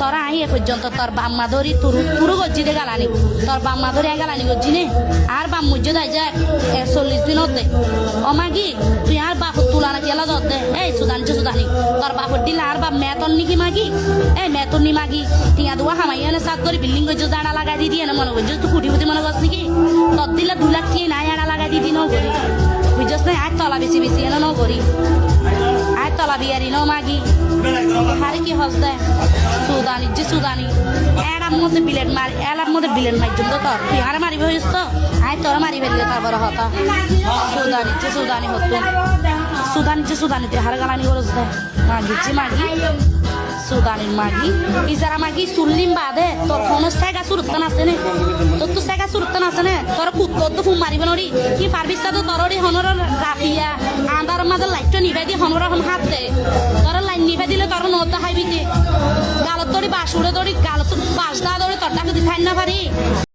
তোরা I A পর্যন্ত তোর বাম্মা ধরি তুরু গজ্জি দে গালানি তোর বাম্মা ধরি গালানি গজ্জি নে আর বাম মুজ্জে দাই যায় 40 দিন হতে অমাগি তুই আর বাপ তুলা না কেলা দে এই সুদানি তোর বাপ দিলে আর বাপ মেতন নিকি মাগি এই মেতন নি মাগি টিয়া দুয়া হামাই এনে সাত করে বিল্ডিং গজ্জি দাঁড়া লাগাই দি দিয়ে মনে গজ্জি তুই কুটি কুটি মনে করছ নাকি তোর দিলে 2 লাখ টিয়া নাই আড়া লাগাই দি ন করি বুঝছস না আজ তলা বেশি বেশি এনে ন করি আজ তলা বিয়ারি ন মাগি হারে কি হস দে সুদানি এলার মধ্যে বিলেট মার জন্য তোর তুই হারে মারিব হইস তো আয় তোরা মারি ফেললে তারপরে হতা সুদানি হতো সুদানি তুই হারে গালানি করস দে মাগি সুদানির মাগি ইজারা মাগি সুল্লিম বাদে তোর কোনো সেগা সুরতান আছে নে তোর তো সেগা সুরতান আছে নে তোর কুত্তর তো ফুম মারিব নরি কি পারবিস তো তোরই হনর রাপিয়া আন্দার মাঝে লাইটটা নিভাই দি হনর হন হাত দে তোর লাইন নিভাই দিলে তোর নতা হাইবি দে গালত তোরি বাসুরে তোরি গালত বাস দা তোর টাকা দি খাই না পারি